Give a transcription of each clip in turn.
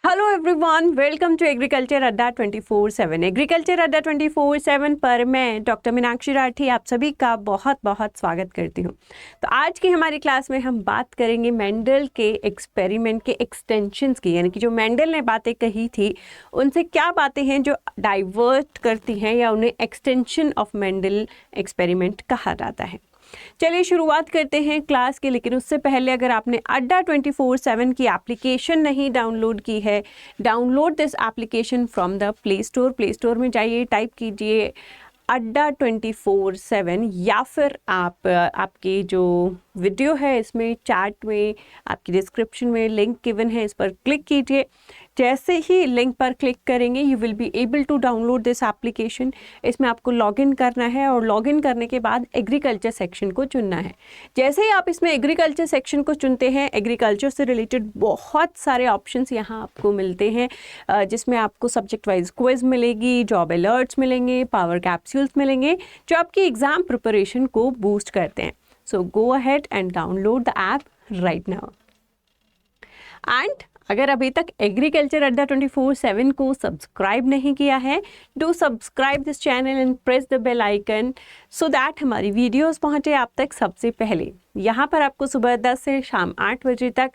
Hello everyone, welcome to agriculture अड्डा 24/7। Agriculture अड्डा 24/7 पर मैं डॉक्टर मीनाक्षी राठी आप सभी का बहुत बहुत स्वागत करती हूँ। तो आज की हमारी क्लास में हम बात करेंगे मेंडल के एक्सपेरिमेंट के एक्सटेंशंस की, यानी कि जो मेंडल ने बातें कही थी उनसे क्या बातें हैं जो डाइवर्ट करती हैं या उन्हें एक्सटेंशन ऑफ मेंडल एक्सपेरिमेंट कहा जाता है। चलिए शुरुआत करते हैं क्लास की, लेकिन उससे पहले अगर आपने अड्डा 24/7 की एप्लीकेशन नहीं डाउनलोड की है, download this application from the play store. Play store में जाइए, टाइप कीजिए अड्डा 24/7 या फिर आप आपकी जो वीडियो है इसमें चैट में आपकी डिस्क्रिप्शन में लिंक गिवन है, इस पर क्लिक कीजिए। जैसे ही लिंक पर क्लिक करेंगे you will be able to download this application. इसमें आपको लॉगिन करना है और लॉगिन करने के बाद एग्रीकल्चर सेक्शन को चुनना है। जैसे ही आप इसमें एग्रीकल्चर सेक्शन को चुनते हैं, एग्रीकल्चर से रिलेटेड बहुत सारे ऑप्शंस यहाँ आपको मिलते हैं, जिसमें आपको सब्जेक्ट वाइज क्विज मिलेगी, जॉब अलर्ट्स मिलेंगे, पावर कैप्सूल्स मिलेंगे जो आपकी एग्जाम प्रिपरेशन को बूस्ट करते हैं। So go ahead and download the app right now. And अगर अभी तक एग्रीकल्चर अड्डा 24/7 को सब्सक्राइब नहीं किया है, do subscribe this channel and press the bell icon so that हमारी वीडियोस पहुंचे आप तक सबसे पहले। यहाँ पर आपको सुबह 10 से शाम 8 बजे तक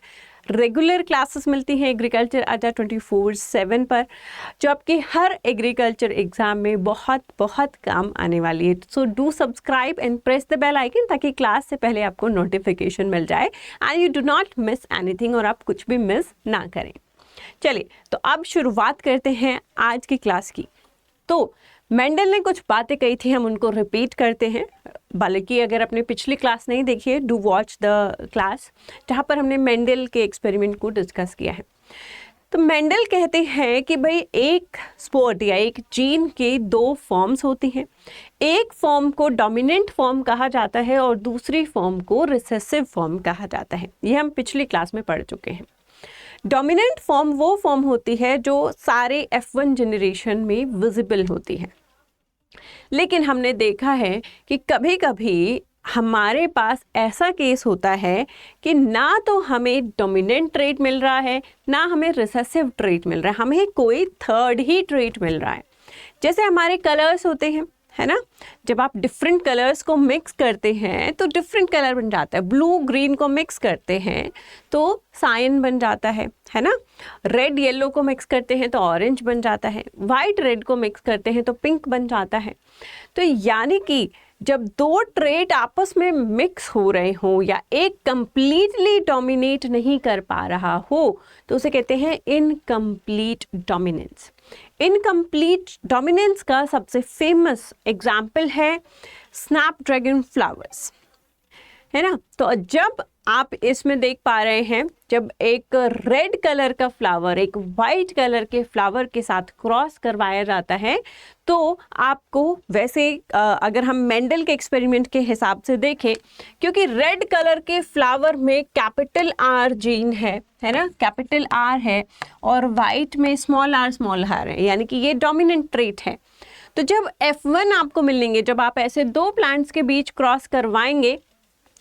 रेगुलर क्लासेस मिलती हैं एग्रीकल्चर अड्डा 24/7 पर, जो आपके हर एग्रीकल्चर एग्जाम में बहुत बहुत काम आने वाली है। So do subscribe and press the bell icon ताकि क्लास से पहले आपको नोटिफिकेशन मिल जाए and you do not miss anything, और आप कुछ भी मिस ना करें। चलिए तो अब शुरुआत करते हैं आज की क्लास की। तो मेंडल ने कुछ बातें कही थी, हम उनको रिपीट करते हैं। बल्कि अगर आपने पिछली क्लास नहीं देखी है, डू वॉच द क्लास जहाँ पर हमने मेंडल के एक्सपेरिमेंट को डिस्कस किया है। तो मेंडल कहते हैं कि भाई एक स्पोर्ट या एक जीन के दो फॉर्म्स होती हैं। एक फॉर्म को डोमिनेंट फॉर्म कहा जाता है और दूसरी फॉर्म को रिसेसिव फॉर्म कहा जाता है। ये हम पिछली क्लास में पढ़ चुके हैं। डोमिनेंट फॉर्म वो फॉर्म होती है जो सारे F1 जनरेशन में विजिबल होती है, लेकिन हमने देखा है कि कभी कभी हमारे पास ऐसा केस होता है कि ना तो हमें डोमिनेंट ट्रेट मिल रहा है ना हमें रिसेसिव ट्रेट मिल रहा है, हमें कोई थर्ड ही ट्रेट मिल रहा है। जैसे हमारे कलर्स होते हैं, है ना, जब आप डिफरेंट कलर्स को मिक्स करते हैं तो डिफरेंट कलर बन जाता है। ब्लू ग्रीन को मिक्स करते हैं तो साइन बन जाता है ना। रेड येलो को मिक्स करते हैं तो ऑरेंज बन जाता है। वाइट रेड को मिक्स करते हैं तो पिंक बन जाता है। तो यानी कि जब दो ट्रेट आपस में मिक्स हो रहे हो या एक कंप्लीटली डोमिनेट नहीं कर पा रहा हो तो उसे कहते हैं इनकम्प्लीट डोमिनेंस। इनकम्प्लीट डोमिनेंस का सबसे फेमस एग्जाम्पल है स्नैपड्रैगन फ्लावर्स, है ना। तो जब आप इसमें देख पा रहे हैं, जब एक रेड कलर का फ्लावर एक वाइट कलर के फ्लावर के साथ क्रॉस करवाया जाता है तो आपको वैसे अगर हम मेंडल के एक्सपेरिमेंट के हिसाब से देखें, क्योंकि रेड कलर के फ्लावर में कैपिटल R जीन है ना, कैपिटल R है, और वाइट में स्मॉल r है, यानी कि ये डोमिनेंट ट्रेट है। तो जब F1 आपको मिलेंगे, जब आप ऐसे दो प्लांट्स के बीच क्रॉस करवाएंगे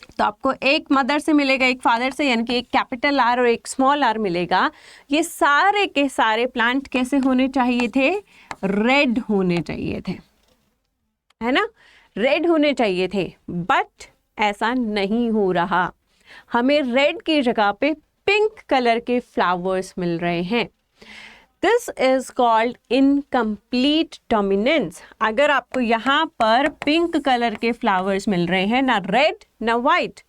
तो आपको एक मदर से मिलेगा, एक फादर से, यानी कि एक कैपिटल R और एक स्मॉल r मिलेगा। ये सारे के सारे प्लांट कैसे होने चाहिए थे? रेड होने चाहिए थे, है ना, रेड होने चाहिए थे। बट ऐसा नहीं हो रहा, हमें रेड की जगह पे पिंक कलर के फ्लावर्स मिल रहे हैं। This is called incomplete dominance. अगर आपको यहाँ पर पिंक कलर के फ्लावर्स मिल रहे हैं, ना रेड ना वाइट,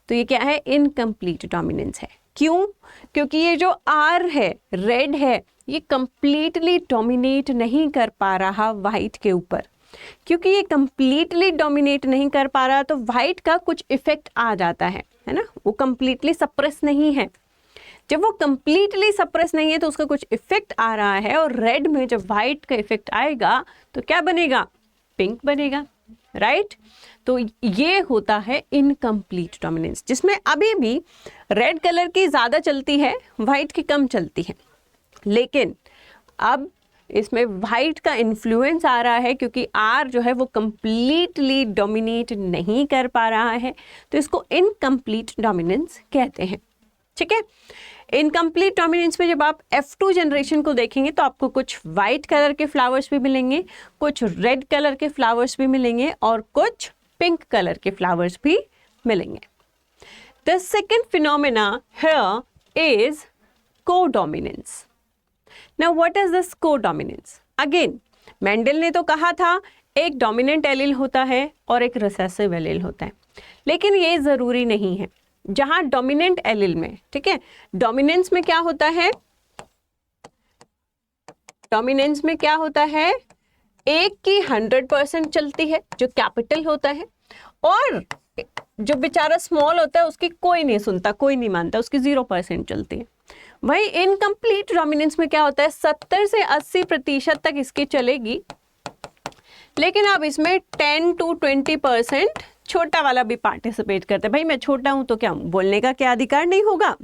तो ये क्या है? इनकम्प्लीट डोमिनेंस है। क्यों? क्योंकि ये जो R है, रेड है, ये कंप्लीटली डोमिनेट नहीं कर पा रहा वाइट के ऊपर। क्योंकि ये कंप्लीटली डोमिनेट नहीं कर पा रहा तो वाइट का कुछ इफेक्ट आ जाता है ना, वो कंप्लीटली सप्रेस नहीं है। जब वो कंप्लीटली सप्रेस नहीं है तो उसका कुछ इफेक्ट आ रहा है, और रेड में जब वाइट का इफेक्ट आएगा तो क्या बनेगा? पिंक बनेगा, राइट। तो ये होता है इनकम्प्लीट डोमिनेंस, जिसमें अभी भी रेड कलर की ज़्यादा चलती है, वाइट की कम चलती है। लेकिन अब इसमें वाइट का इन्फ्लुएंस आ रहा है, क्योंकि R जो है वो कंप्लीटली डोमिनेट नहीं कर पा रहा है, तो इसको इनकम्प्लीट डोमिनेंस कहते हैं। ठीक है। इनकम्प्लीट डोमिनेंस में जब आप F2 जनरेशन को देखेंगे तो आपको कुछ वाइट कलर के फ्लावर्स भी मिलेंगे, कुछ रेड कलर के फ्लावर्स भी मिलेंगे और कुछ पिंक कलर के फ्लावर्स भी मिलेंगे। The second phenomena here is codominance. Now what is this codominance? Again Mendel ने तो कहा था एक डोमिनेंट एलील होता है और एक रिसेसिव एलील होता है, लेकिन ये ज़रूरी नहीं है। जहां डोमिनेंट एलील में, ठीक है, डोमिनेंस में क्या होता है, डोमिनेंस में क्या होता है, एक की 100% चलती है जो कैपिटल होता है, और जो बेचारा स्मॉल होता है उसकी कोई नहीं सुनता, कोई नहीं मानता, उसकी 0% चलती है। वही इनकम्प्लीट डोमिनेंस में क्या होता है, 70 से 80% तक इसकी चलेगी, लेकिन अब इसमें 10 to 20% छोटा वाला भी पार्टिसिपेट करते हैं। भाई मैं छोटा हूं तो क्या बोलने का क्या अधिकार नहीं होगा,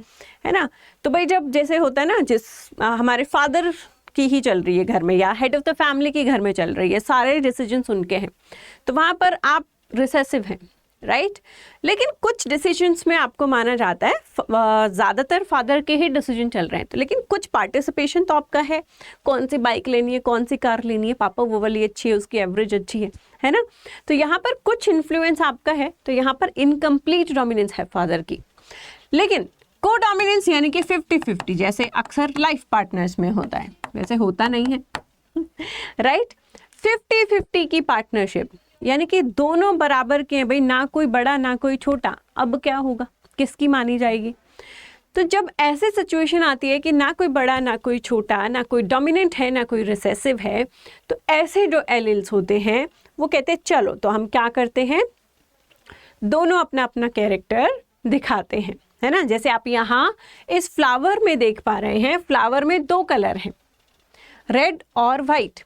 है ना। तो भाई जब जैसे होता है ना, हमारे फादर की ही चल रही है घर में या हेड ऑफ द फैमिली की घर में चल रही है, सारे डिसीजंस उनके हैं, तो वहां पर आप रिसेसिव हैं, राइट। लेकिन कुछ डिसीजंस में आपको माना जाता है ज़्यादातर फादर के ही डिसीजन चल रहे हैं, तो लेकिन कुछ पार्टिसिपेशन तो आपका है, कौन सी बाइक लेनी है, कौन सी कार लेनी है, पापा वो वाली अच्छी है, उसकी एवरेज अच्छी है ना। तो यहाँ पर कुछ इन्फ्लुएंस आपका है, तो यहाँ पर इनकम्प्लीट डोमिनेंस है फादर की। लेकिन को डोमिनेंस यानी कि 50-50 जैसे अक्सर लाइफ पार्टनर्स में होता है, वैसे होता नहीं है राइट। 50-50 की पार्टनरशिप यानी कि दोनों बराबर के हैं भाई, ना कोई बड़ा ना कोई छोटा। अब क्या होगा, किसकी मानी जाएगी? तो जब ऐसी सिचुएशन आती है कि ना कोई बड़ा ना कोई छोटा, ना कोई डोमिनेंट है ना कोई रिसेसिव है, तो ऐसे जो एलील्स होते हैं वो कहते हैं चलो तो हम क्या करते हैं, दोनों अपना अपना कैरेक्टर दिखाते हैं, है ना। जैसे आप यहाँ इस फ्लावर में देख पा रहे हैं, फ्लावर में 2 कलर हैं, रेड और वाइट।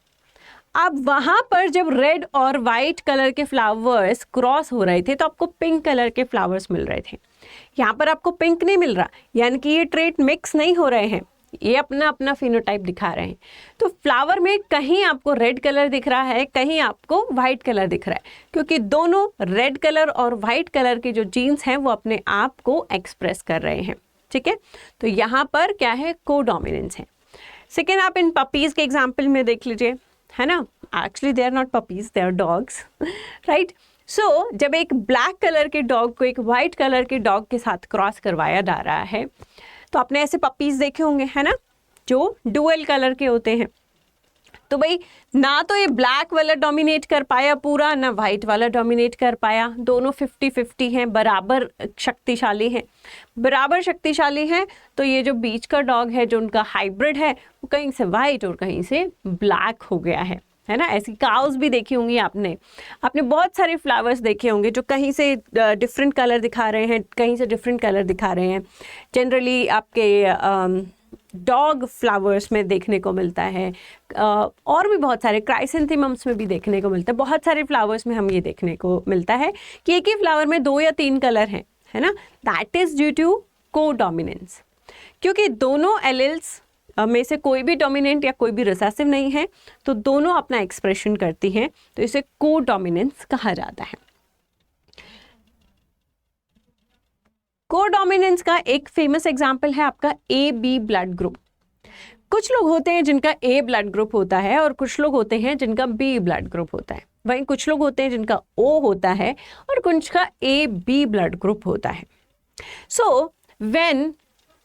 अब वहां पर जब रेड और वाइट कलर के फ्लावर्स क्रॉस हो रहे थे तो आपको पिंक कलर के फ्लावर्स मिल रहे थे। यहाँ पर आपको पिंक नहीं मिल रहा, यानी कि ये ट्रेट मिक्स नहीं हो रहे हैं, ये अपना अपना फिनोटाइप दिखा रहे हैं। तो फ्लावर में कहीं आपको रेड कलर दिख रहा है, कहीं आपको वाइट कलर दिख रहा है, क्योंकि दोनों रेड कलर और वाइट कलर के जो जीन्स हैं वो अपने आप को एक्सप्रेस कर रहे हैं, ठीक है। तो यहाँ पर क्या है, कोडोमिनेंस है। सेकेंड, आप इन पपीज के एग्जाम्पल में देख लीजिए, है ना। Actually they are not puppies, they are dogs, right. So जब एक ब्लैक कलर के डॉग को एक वाइट कलर के डॉग के साथ क्रॉस करवाया जा रहा है, तो आपने ऐसे पपीज देखे होंगे, है ना, जो डुअल कलर के होते हैं। तो भाई ना तो ये ब्लैक वाला डोमिनेट कर पाया पूरा, ना वाइट वाला डोमिनेट कर पाया, दोनों 50-50 हैं, बराबर शक्तिशाली हैं। बराबर शक्तिशाली हैं तो ये जो बीच का डॉग है, जो उनका हाइब्रिड है, वो कहीं से वाइट और कहीं से ब्लैक हो गया है ना। ऐसी काउस भी देखी होंगी आपने बहुत सारे फ्लावर्स देखे होंगे जो कहीं से डिफरेंट कलर दिखा रहे हैं, कहीं से डिफरेंट कलर दिखा रहे हैं। जनरली आपके डॉग फ्लावर्स में देखने को मिलता है, और भी बहुत सारे क्राइसेंथेमम्स में भी देखने को मिलता है। बहुत सारे फ्लावर्स में हम ये देखने को मिलता है कि एक ही फ्लावर में 2 या 3 कलर हैं, है ना। That is due to codominance, क्योंकि दोनों एलील्स में से कोई भी डोमिनेंट या कोई भी रिसेसिव नहीं है, तो दोनों अपना एक्सप्रेशन करती हैं, तो इसे कोडोमिनेंस कहा जाता है। कोडोमिनेंस का एक फेमस एग्जाम्पल है आपका AB ब्लड ग्रुप। कुछ लोग होते हैं जिनका A ब्लड ग्रुप होता है और कुछ लोग होते हैं जिनका B ब्लड ग्रुप होता है। वहीं कुछ लोग होते हैं जिनका O होता है और कुछ का AB ब्लड ग्रुप होता है। So when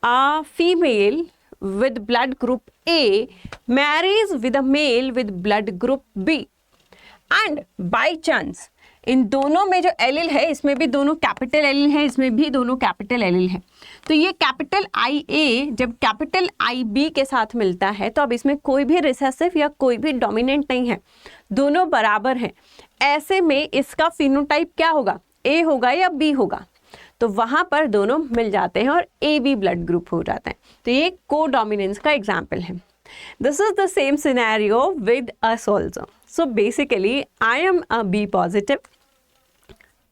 a female with blood group A marries with a male with blood group B and by chance इन दोनों में जो एलील है, इसमें भी दोनों कैपिटल एलील है, इसमें भी दोनों कैपिटल एलील है, तो ये कैपिटल IA जब कैपिटल IB के साथ मिलता है तो अब इसमें कोई भी रिसेसिव या कोई भी डोमिनेंट नहीं है, दोनों बराबर हैं। ऐसे में इसका फिनोटाइप क्या होगा, A होगा या B होगा, तो वहां पर दोनों मिल जाते हैं और AB ब्लड ग्रुप हो जाता है। तो ये कोडोमिनेंस का एग्जाम्पल है। This is the same scenario with us also. So basically I am a B positive,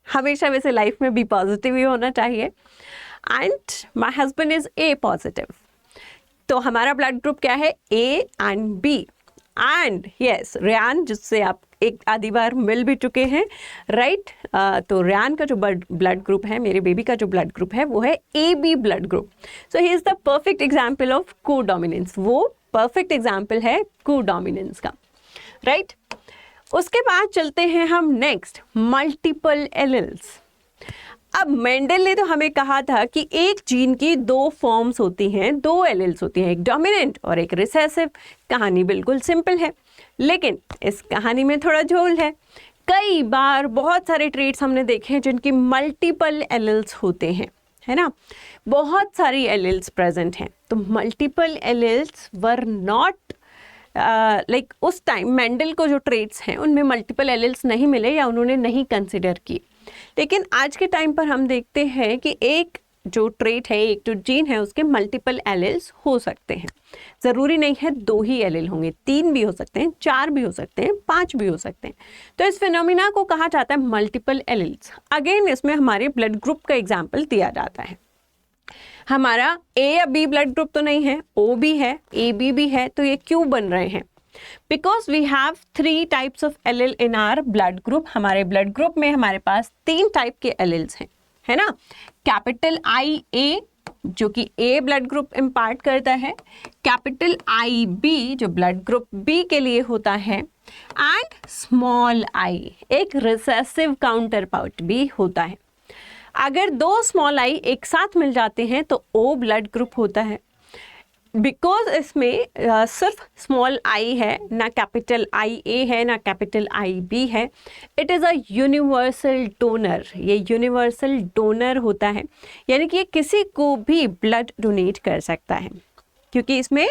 हमेशा वैसे लाइफ में B पॉजिटिव ही होना चाहिए, and my husband is A positive. तो हमारा ब्लड ग्रुप क्या है, A and B। And yes Ryan, जिससे आप एक आधी बार मिल भी चुके हैं, राइट। तो रेयान का जो ब्लड ग्रुप है, मेरे बेबी का जो ब्लड ग्रुप है, वो है AB blood group. So he is the perfect example of codominance. वो परफेक्ट एग्जाम्पल है कोडोमिनेंस का, राइट। उसके बाद चलते हैं हम नेक्स्ट, मल्टीपल एलील्स। अब मेंडल ने तो हमें कहा था कि एक जीन की 2 फॉर्म्स होती हैं, 2 एलील्स होती हैं, एक डोमिनेंट और एक रिसेसिव। कहानी बिल्कुल सिंपल है, लेकिन इस कहानी में थोड़ा झोल है। कई बार बहुत सारे ट्रेट्स हमने देखे हैं जिनकी मल्टीपल एलील्स होते हैं, है ना, बहुत सारी एलील्स प्रेजेंट हैं। तो multiple alleles were not like उस टाइम मेंडल को जो ट्रेट्स हैं उनमें मल्टीपल एलील्स नहीं मिले या उन्होंने नहीं कंसिडर किए। लेकिन आज के टाइम पर हम देखते हैं कि एक जो ट्रेट है, एक जो जीन है, उसके मल्टीपल एलील्स हो सकते हैं। ज़रूरी नहीं है 2 ही एलील होंगे, 3 भी हो सकते हैं, 4 भी हो सकते हैं, 5 भी हो सकते हैं। तो इस फिनोमिना को कहा जाता है मल्टीपल एलील्स। अगेन इसमें हमारे ब्लड ग्रुप का एग्जाम्पल दिया जाता है। हमारा A या B ब्लड ग्रुप तो नहीं है, O भी है, AB भी है, तो ये क्यों बन रहे हैं? Because we have 3 types of allele in our blood group. हमारे ब्लड ग्रुप में हमारे पास 3 टाइप के एलील्स हैं, है ना। कैपिटल IA जो कि A ब्लड ग्रुप इम्पार्ट करता है, कैपिटल IB जो ब्लड ग्रुप B के लिए होता है, एंड स्मॉल I एक रिसेसिव काउंटर पार्ट भी होता है। अगर 2 स्मॉल I एक साथ मिल जाते हैं तो O ब्लड ग्रुप होता है। बिकॉज इसमें सिर्फ स्मॉल I है, ना कैपिटल IA है, ना कैपिटल IB है। It is a universal donor. ये यूनिवर्सल डोनर होता है, यानी कि ये किसी को भी ब्लड डोनेट कर सकता है, क्योंकि इसमें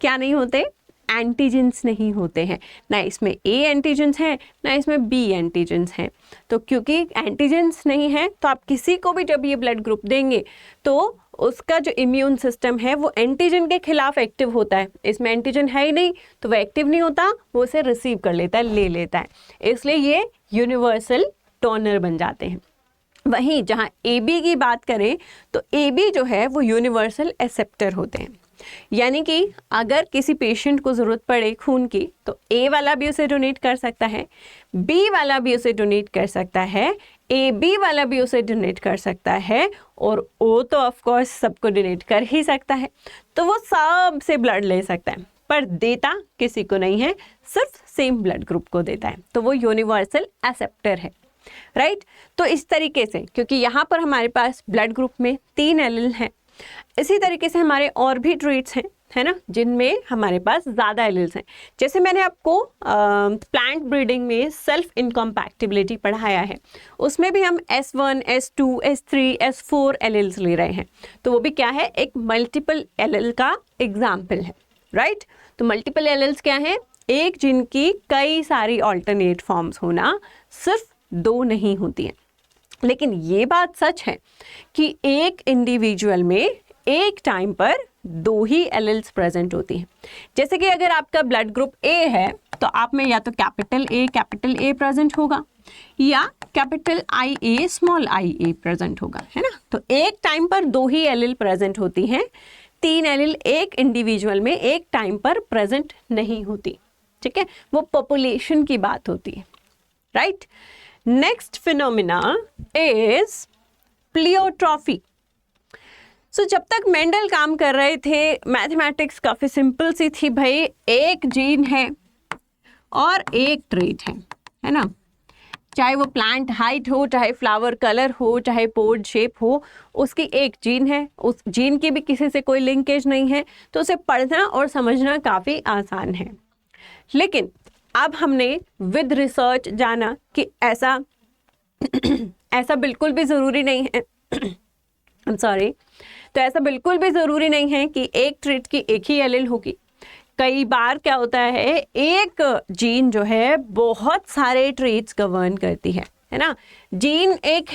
क्या नहीं होते, एंटीजेंस नहीं होते हैं। ना इसमें A एंटीजेंस हैं, ना इसमें B एंटीजेंस हैं। तो क्योंकि एंटीजेंस नहीं है, तो आप किसी को भी जब ये ब्लड ग्रुप देंगे तो उसका जो इम्यून सिस्टम है वो एंटीजन के खिलाफ एक्टिव होता है। इसमें एंटीजन है ही नहीं, तो वो एक्टिव नहीं होता, वो उसे रिसीव कर लेता है, ले लेता है। इसलिए ये यूनिवर्सल डोनर बन जाते हैं। वहीं जहाँ AB की बात करें तो AB जो है वो यूनिवर्सल एक्सेप्टर होते हैं। यानी कि अगर किसी पेशेंट को ज़रूरत पड़े खून की, तो A वाला भी उसे डोनेट कर सकता है, B वाला भी उसे डोनेट कर सकता है, AB वाला भी उसे डोनेट कर सकता है, और O तो ऑफ कोर्स सबको डोनेट कर ही सकता है। तो वो सब से ब्लड ले सकता है, पर देता किसी को नहीं है, सिर्फ सेम ब्लड ग्रुप को देता है। तो वो यूनिवर्सल एक्सेप्टर है, राइट। तो इस तरीके से, क्योंकि यहाँ पर हमारे पास ब्लड ग्रुप में 3 एलील हैं, इसी तरीके से हमारे और भी ट्रेट्स हैं, है ना, जिनमें हमारे पास ज़्यादा एलील्स हैं। जैसे मैंने आपको प्लांट ब्रीडिंग में सेल्फ इनकम्पैटिबिलिटी पढ़ाया है, उसमें भी हम S1, S2, S3, S4 alleles ले रहे हैं। तो वो भी क्या है, एक मल्टीपल एलील का एग्जाम्पल है, राइट। तो मल्टीपल एलील्स क्या है, एक जीन की कई सारी ऑल्टरनेट फॉर्म्स होना, सिर्फ 2 नहीं होती हैं। लेकिन ये बात सच है कि एक इंडिविजुअल में एक टाइम पर 2 ही एलील्स प्रेजेंट होती हैं। जैसे कि अगर आपका ब्लड ग्रुप A है, तो आप में या तो कैपिटल A प्रेजेंट होगा, या capital IA small IA present होगा, है ना। तो एक टाइम पर 2 ही एलील प्रेजेंट होती हैं, 3 एलील एक इंडिविजुअल में एक टाइम पर प्रेजेंट नहीं होती, ठीक है। वो पॉपुलेशन की बात होती है, right. Next phenomena is pleiotropy. So जब तक मेंडल काम कर रहे थे, मैथमेटिक्स काफ़ी सिंपल सी थी भाई, एक जीन है और एक ट्रेट है ना। चाहे वो प्लांट हाइट हो, चाहे फ्लावर कलर हो, चाहे पोड शेप हो, उसकी एक जीन है, उस जीन की भी किसी से कोई लिंकेज नहीं है, तो उसे पढ़ना और समझना काफ़ी आसान है। लेकिन अब हमने विद रिसर्च जाना कि ऐसा ऐसा बिल्कुल भी ज़रूरी नहीं है I'm sorry। तो ऐसा बिल्कुल भी ज़रूरी नहीं है कि एक ट्रेट की एक ही एलील होगी। कई बार क्या होता है, एक जीन जो है बहुत सारे ट्रेट्स गवर्न करती है ना। जीन एक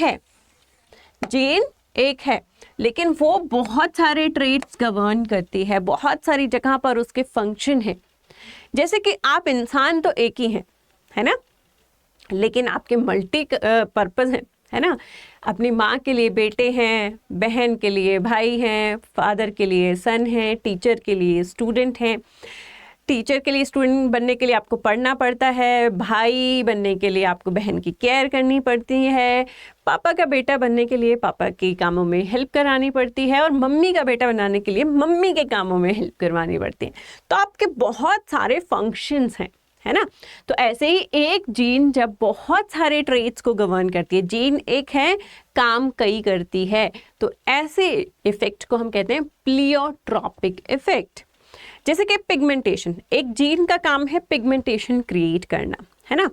है लेकिन वो बहुत सारे ट्रेट्स गवर्न करती है, बहुत सारी जगह पर उसके फंक्शन है। जैसे कि आप इंसान तो एक ही हैं, है ना, लेकिन आपके मल्टी पर्पज़ हैं, है ना। अपनी माँ के लिए बेटे हैं, बहन के लिए भाई हैं, फादर के लिए सन हैं, टीचर के लिए स्टूडेंट हैं, टीचर के लिए, स्टूडेंट बनने के लिए आपको पढ़ना पड़ता है, भाई बनने के लिए आपको बहन की केयर करनी पड़ती है, पापा का बेटा बनने के लिए पापा के कामों में हेल्प करानी पड़ती है, और मम्मी का बेटा बनाने के लिए मम्मी के कामों में हेल्प करवानी पड़ती है। तो आपके बहुत सारे फंक्शंस हैं, है ना। तो ऐसे ही एक जीन जब बहुत सारे ट्रेट्स को गवर्न करती है, जीन एक है, काम कई करती है, तो ऐसे इफेक्ट को हम कहते हैं प्लियोट्रॉपिक इफेक्ट। जैसे कि पिगमेंटेशन, एक जीन का काम है पिगमेंटेशन क्रिएट करना, है ना।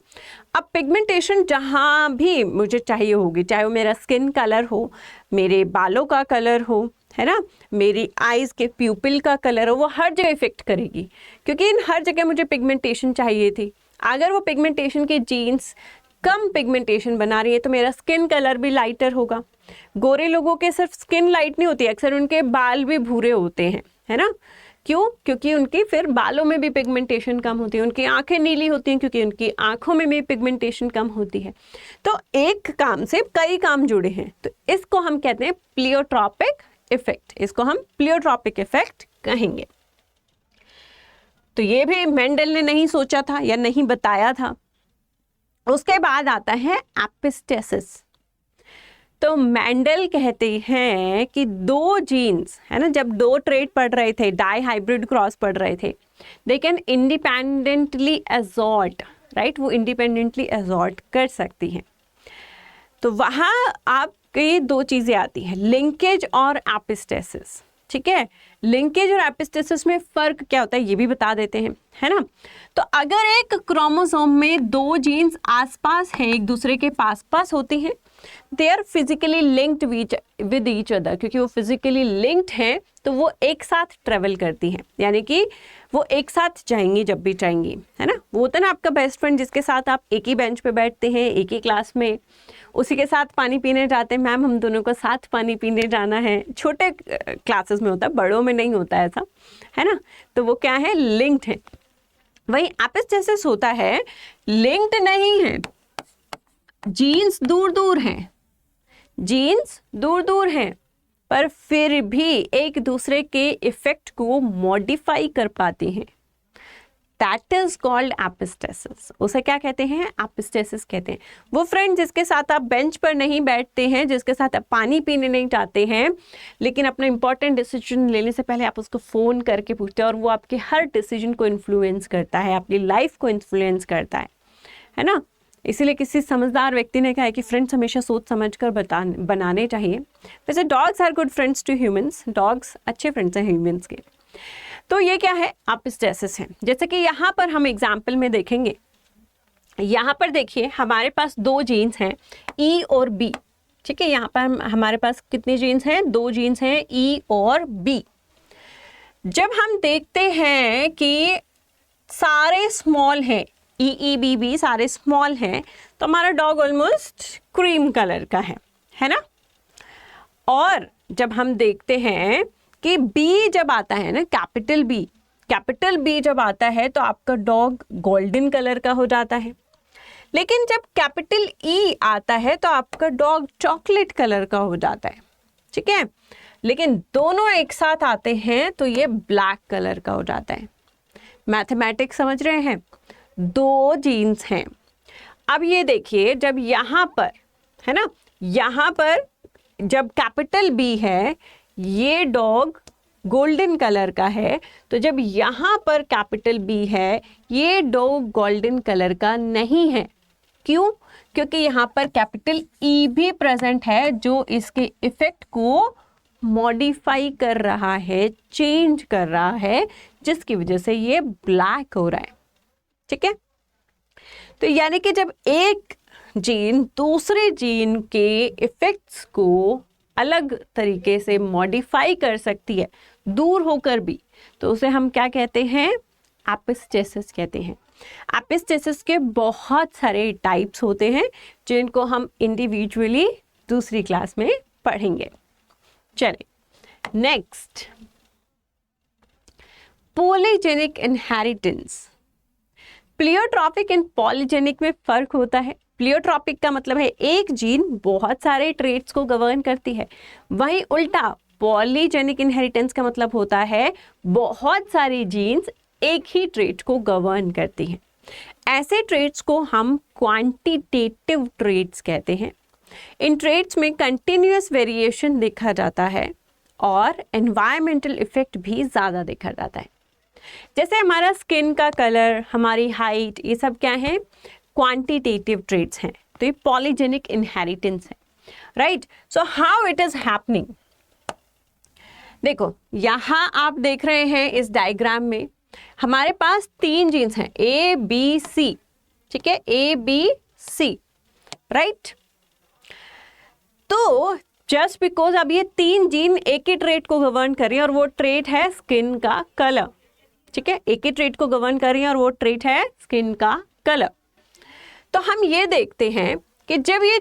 अब पिगमेंटेशन जहाँ भी मुझे चाहिए होगी, चाहे वो मेरा स्किन कलर हो, मेरे बालों का कलर हो, है ना, मेरी आईज के प्यूपिल का कलर हो, वो हर जगह इफेक्ट करेगी, क्योंकि इन हर जगह मुझे पिगमेंटेशन चाहिए थी। अगर वो पिगमेंटेशन के जीन्स कम पिगमेंटेशन बना रही है तो मेरा स्किन कलर भी लाइटर होगा। गोरे लोगों के सिर्फ स्किन लाइट नहीं होती, अक्सर उनके बाल भी भूरे होते हैं, है ना। क्यों? क्योंकि उनकी फिर बालों में भी पिगमेंटेशन कम होती है। उनकी आंखें नीली होती हैं क्योंकि उनकी आंखों में भी पिगमेंटेशन कम होती है। तो एक काम से कई काम जुड़े हैं, तो इसको हम कहते हैं प्लियोट्रॉपिक इफेक्ट। इसको हम प्लियोट्रॉपिक इफेक्ट कहेंगे। तो ये भी मेंडल ने नहीं सोचा था या नहीं बताया था। उसके बाद आता है एपिस्टेसिस। तो मेंडल कहते हैं कि दो जीन्स, है ना, जब दो ट्रेट पढ़ रहे थे, डाई हाइब्रिड क्रॉस पढ़ रहे थे, दे कैन इंडिपेंडेंटली एजॉर्ट, राइट, वो इंडिपेंडेंटली एजॉर्ट कर सकती हैं। तो वहाँ आपकी दो चीज़ें आती हैं, लिंकेज और एपिस्टेसिस। ठीक है, लिंकेज और एपिस्टेसिस में फ़र्क क्या होता है ये भी बता देते हैं, है ना। तो अगर एक क्रोमोसोम में दो जीन्स आसपास हैं, एक दूसरे के पास होती हैं, they are physically linked with each other. क्योंकि वो फिजिकली लिंक्ड हैं तो वो एक साथ ट्रेवल करती हैं, यानी कि वो एक साथ जाएंगी जब भी चाहेंगी, है ना। वो होता है ना आपका बेस्ट फ्रेंड जिसके साथ आप एक ही बेंच पे बैठते हैं, एक ही क्लास में, उसी के साथ पानी पीने जाते हैं, मैम हम दोनों को साथ पानी पीने जाना है। छोटे क्लासेस में होता है, बड़ों में नहीं होता ऐसा, है ना। तो वो क्या है, लिंक्ड है। वही एपिस्टेसिस होता है, लिंक्ड नहीं है, जीन्स दूर दूर हैं, जीन्स दूर दूर हैं, पर फिर भी एक दूसरे के इफेक्ट को मॉडिफाई कर पाती हैं। That is called epistasis. उसे क्या कहते हैं, एपिस्टेसिस कहते हैं। वो फ्रेंड जिसके साथ आप बेंच पर नहीं बैठते हैं, जिसके साथ आप पानी पीने नहीं जाते हैं, लेकिन अपना इंपॉर्टेंट डिसीजन लेने से पहले आप उसको फ़ोन करके पूछते हैं, और वो आपके हर डिसीजन को इन्फ्लुएंस करता है, आपकी लाइफ को इन्फ्लुएंस करता है ना। इसीलिए किसी समझदार व्यक्ति ने कहा है कि फ्रेंड्स हमेशा सोच समझ कर बनाने चाहिए। वैसे dogs are good friends to humans, dogs अच्छे फ्रेंड्स हैं ह्यूमंस के। तो ये क्या है, एपिस्टेसिस है। जैसे कि यहाँ पर हम एग्जाम्पल में देखेंगे, यहाँ पर देखिए हमारे पास दो जीन्स हैं, ई और बी। ठीक है, यहाँ पर हमारे पास कितनी जीन्स हैं, दो जीन्स हैं, ई और बी। जब हम देखते हैं कि सारे स्मॉल हैं, ई बी बी सारे स्मॉल हैं, तो हमारा डॉग ऑलमोस्ट क्रीम कलर का है ना। और जब हम देखते हैं कि बी जब आता है ना, कैपिटल बी जब आता है तो आपका डॉग गोल्डन कलर का हो जाता है। लेकिन जब कैपिटल ई आता है तो आपका डॉग चॉकलेट कलर का हो जाता है। ठीक है, लेकिन दोनों एक साथ आते हैं तो ये ब्लैक कलर का हो जाता है। मैथमेटिक्स समझ रहे हैं, दो जीन्स हैं। अब ये देखिए, जब यहाँ पर है ना, यहाँ पर जब कैपिटल बी है, ये डॉग गोल्डन कलर का है, तो जब यहाँ पर कैपिटल बी है, ये डॉग गोल्डन कलर का नहीं है। क्यों? क्योंकि यहाँ पर कैपिटल ई भी प्रेजेंट है, जो इसके इफेक्ट को मॉडिफाई कर रहा है, चेंज कर रहा है, जिसकी वजह से ये ब्लैक हो रहा है। ठीक है, तो यानी कि जब एक जीन दूसरे जीन के इफेक्ट्स को अलग तरीके से मॉडिफाई कर सकती है, दूर होकर भी, तो उसे हम क्या कहते हैं, एपिस्टेसिस कहते हैं। एपिस्टेसिस के बहुत सारे टाइप्स होते हैं, जिनको हम इंडिविजुअली दूसरी क्लास में पढ़ेंगे। चलिए next, polygenic inheritance. Pleiotropic and polygenic में फर्क होता है। प्लियोट्रॉपिक का मतलब है एक जीन बहुत सारे ट्रेट्स को गवर्न करती है, वहीं उल्टा पॉलीजेनिक इनहेरिटेंस का मतलब होता है बहुत सारी जीन्स एक ही ट्रेट को गवर्न करती हैं। ऐसे ट्रेट्स को हम क्वांटिटेटिव ट्रेट्स कहते हैं। इन ट्रेट्स में कंटिन्यूअस वेरिएशन देखा जाता है और एनवायरमेंटल इफेक्ट भी ज़्यादा देखा जाता है। जैसे हमारा स्किन का कलर, हमारी हाइट, ये सब क्या है, क्वांटिटेटिव ट्रेट्स हैं। तो ये पॉलीजेनिक इनहेरिटेंस है, right. So how it is happening, देखो यहाँ आप देख रहे हैं इस डायग्राम में हमारे पास 3 जीन्स हैं, ए बी सी, ठीक है, ए बी सी, राइट। तो जस्ट बिकॉज अब ये 3 जीन एक ही ट्रेट को गवर्न कर रही है और वो ट्रेट है स्किन का कलर, ठीक है, एक ही ट्रेट को गवर्न कर रही है और वो ट्रेट है स्किन का कलर। तो हम ये देखते हैं कि जब ये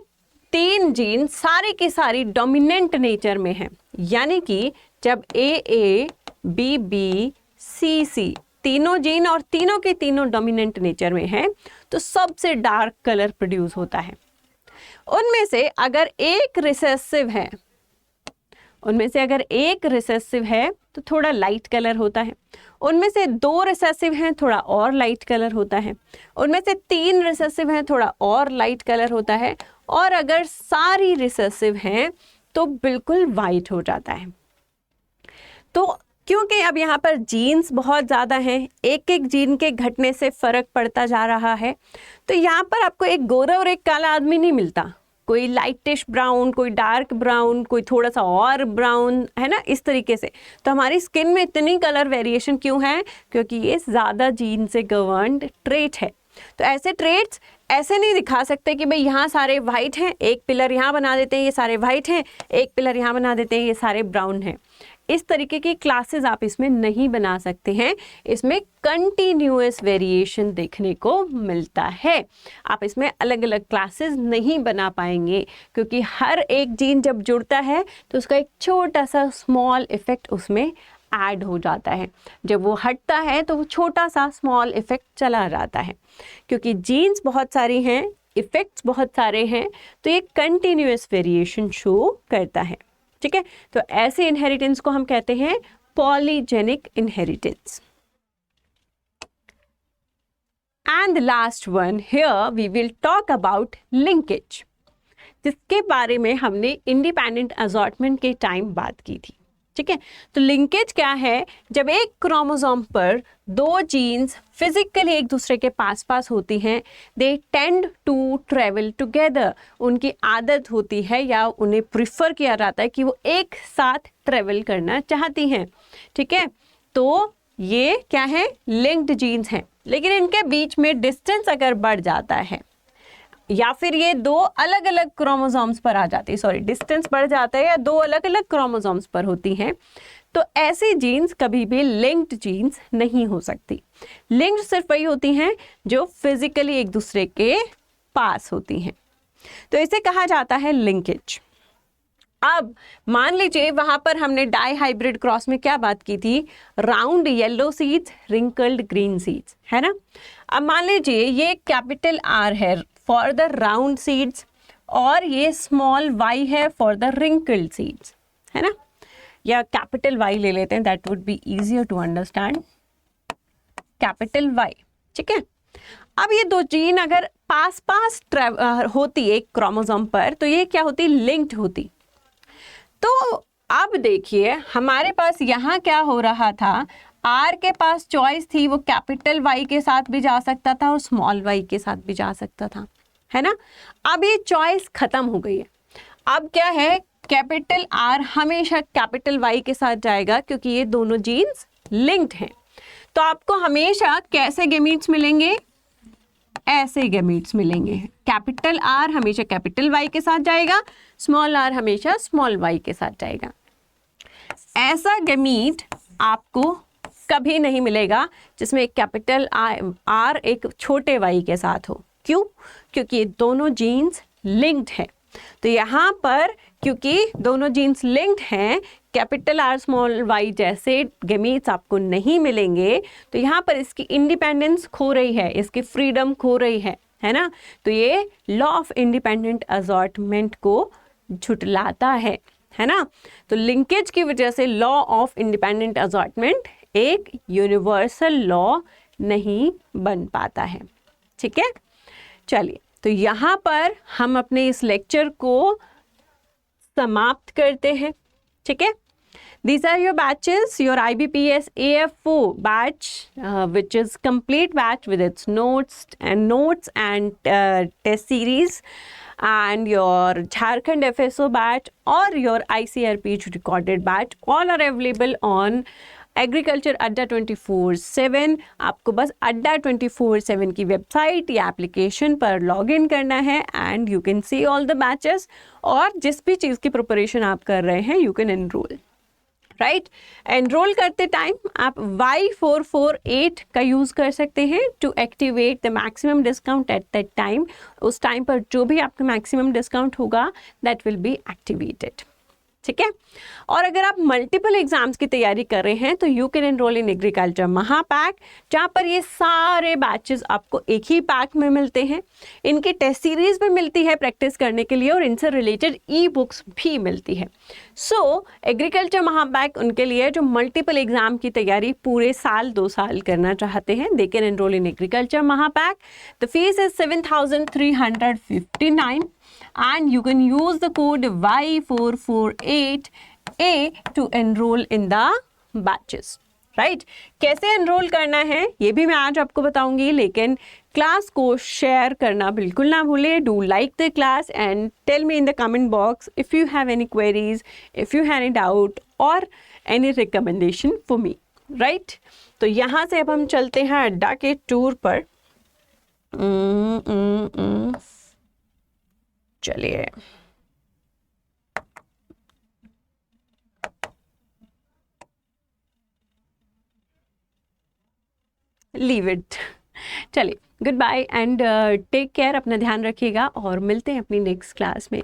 3 जीन सारी की सारी डोमिनेंट नेचर में है, यानी कि जब ए बी बी सी सी तीनों जीन और तीनों के तीनों डोमिनेंट नेचर में है, तो सबसे डार्क कलर प्रोड्यूस होता है। उनमें से अगर एक रिसेसिव है तो थोड़ा लाइट कलर होता है। उनमें से 2 रिसेसिव हैं, थोड़ा और लाइट कलर होता है। उनमें से 3 रिसेसिव हैं, थोड़ा और लाइट कलर होता है। और अगर सारी रिसेसिव हैं तो बिल्कुल वाइट हो जाता है। तो क्योंकि अब यहाँ पर जीन्स बहुत ज़्यादा हैं, एक एक जीन के घटने से फ़र्क पड़ता जा रहा है, तो यहाँ पर आपको एक गोरा और एक काला आदमी नहीं मिलता। कोई लाइटिश ब्राउन, कोई डार्क ब्राउन, कोई थोड़ा सा और ब्राउन, है ना, इस तरीके से। तो हमारी स्किन में इतनी कलर वेरिएशन क्यों है? क्योंकि ये ज़्यादा जीन से गवर्न्ड ट्रेट है। तो ऐसे ट्रेट्स ऐसे नहीं दिखा सकते कि भाई यहाँ सारे वाइट हैं, एक पिलर यहाँ बना देते हैं, ये सारे वाइट हैं, एक पिलर यहाँ बना देते हैं, ये सारे ब्राउन हैं। इस तरीके की क्लासेस आप इसमें नहीं बना सकते हैं। इसमें कंटिन्यूअस वेरिएशन देखने को मिलता है। आप इसमें अलग अलग क्लासेस नहीं बना पाएंगे, क्योंकि हर एक जीन जब जुड़ता है तो उसका एक छोटा सा स्मॉल इफेक्ट उसमें ऐड हो जाता है। जब वो हटता है तो वो छोटा सा स्मॉल इफेक्ट चला जाता है। क्योंकि जीन्स बहुत सारी हैं, इफेक्ट्स बहुत सारे हैं, तो ये कंटिन्यूअस वेरिएशन शो करता है, ठीक है। तो ऐसे इनहेरिटेंस को हम कहते हैं polygenic inheritance. And the last one here we will talk about linkage, जिसके बारे में हमने इंडिपेंडेंट असॉर्टमेंट के टाइम बात की थी, ठीक है। तो लिंकेज क्या है? जब एक क्रोमोसोम पर 2 जीन्स फिजिकली एक दूसरे के पास पास होती हैं, they tend to travel together. उनकी आदत होती है या उन्हें प्रिफर किया जाता है कि वो एक साथ ट्रेवल करना चाहती हैं, ठीक है। तो ये क्या है? लिंक्ड जीन्स हैं। लेकिन इनके बीच में डिस्टेंस अगर बढ़ जाता है या फिर ये 2 अलग अलग क्रोमोसोम्स पर आ जाती है, सॉरी, डिस्टेंस बढ़ जाता है या 2 अलग अलग क्रोमोसोम्स पर होती हैं, तो ऐसी जीन्स कभी भी लिंक्ड जीन्स नहीं हो सकती। लिंक्ड सिर्फ वही होती हैं जो फिजिकली एक दूसरे के पास होती हैं, तो इसे कहा जाता है लिंकेज। अब मान लीजिए वहां पर हमने डाई हाइब्रिड क्रॉस में क्या बात की थी? Round yellow seeds, wrinkled green seeds, है ना। अब मान लीजिए ये कैपिटल R है फॉर द राउंड सीड्स और ये स्मॉल y है फॉर द रिंकल्ड सीड्स, है ना। या कैपिटल Y ले लेते हैं, that would be easier to understand. Capital Y, ठीक है। अब ये 2 जीन अगर पास पास होती एक क्रोमोसोम पर, तो ये क्या होती? लिंक्ड होती। तो अब देखिए हमारे पास यहाँ क्या हो रहा था? R के पास चॉइस थी, वो कैपिटल Y के साथ भी जा सकता था और स्मॉल y के साथ भी जा सकता था, है ना। अब ये चॉइस खत्म हो गई है। अब क्या है? कैपिटल R हमेशा कैपिटल Y के साथ जाएगा, क्योंकि ये दोनों जीन्स लिंक्ड हैं। तो आपको हमेशा कैसे गैमीट्स मिलेंगे? ऐसे गैमीट्स मिलेंगे। कैपिटल R हमेशा कैपिटल Y के साथ जाएगा, स्मॉल r हमेशा स्मॉल y के साथ जाएगा। ऐसा गैमीट आपको कभी नहीं मिलेगा जिसमें एक कैपिटल R एक छोटे y के साथ हो। क्यों? क्योंकि ये दोनों जीन्स लिंक्ड है। तो यहाँ पर क्योंकि दोनों जीन्स लिंक्ड हैं, कैपिटल R स्मॉल y जैसे गैमीट्स आपको नहीं मिलेंगे। तो यहाँ पर इसकी इंडिपेंडेंस खो रही है, इसकी फ्रीडम खो रही है ना। तो ये लॉ ऑफ इंडिपेंडेंट असॉर्टमेंट को झुटलाता है ना। तो लिंकेज की वजह से लॉ ऑफ इंडिपेंडेंट असॉर्टमेंट एक यूनिवर्सल लॉ नहीं बन पाता है। ठीक है, चलिए तो यहाँ पर हम अपने इस लेक्चर को समाप्त करते हैं। ठीक है, these are your batches, your IBPS AF4 batch, which is complete batch with its notes and test series, and your Jharkhand FSO batch or your ICRP recorded batch, all are available on agriculture अड्डा 24/7। आपको बस अड्डा 24/7 की website या application पर log in करना है and you can see all the batches, और जिस भी चीज़ की प्रिपरेशन आप कर रहे हैं you can enrol. Right, enrol करते टाइम आप Y448 का यूज़ कर सकते हैं to activate the maximum discount at that time. उस टाइम पर जो भी आपका मैक्सिमम डिस्काउंट होगा दैट विल बी एक्टिवेटेड। ठीक है, और अगर आप मल्टीपल एग्जाम्स की तैयारी कर रहे हैं तो you can enroll in agriculture Mahapack, जहाँ पर ये सारे बैचेस आपको एक ही पैक में मिलते हैं। इनकी टेस्ट सीरीज भी मिलती है प्रैक्टिस करने के लिए और इनसे रिलेटेड ई बुक्स भी मिलती है। सो एग्रीकल्चर महापैक उनके लिए जो मल्टीपल एग्जाम की तैयारी पूरे साल 2 साल करना चाहते हैं, they can enroll in agriculture Mahapack. The fees is 7,359 and you can use the code Y448A to enroll in the batches. Right, कैसे एनरोल करना है ये भी मैं आज आपको बताऊंगी, लेकिन क्लास को शेयर करना बिल्कुल ना भूलें। Do like the class and tell me in the comment box if you have any queries, if you have any doubt और any recommendation for me. Right, तो यहाँ से अब हम चलते हैं अड्डा के टूर पर। चलिए, लीव इट। चलिए, good bye and take care, अपना ध्यान रखिएगा और मिलते हैं अपनी नेक्स्ट क्लास में।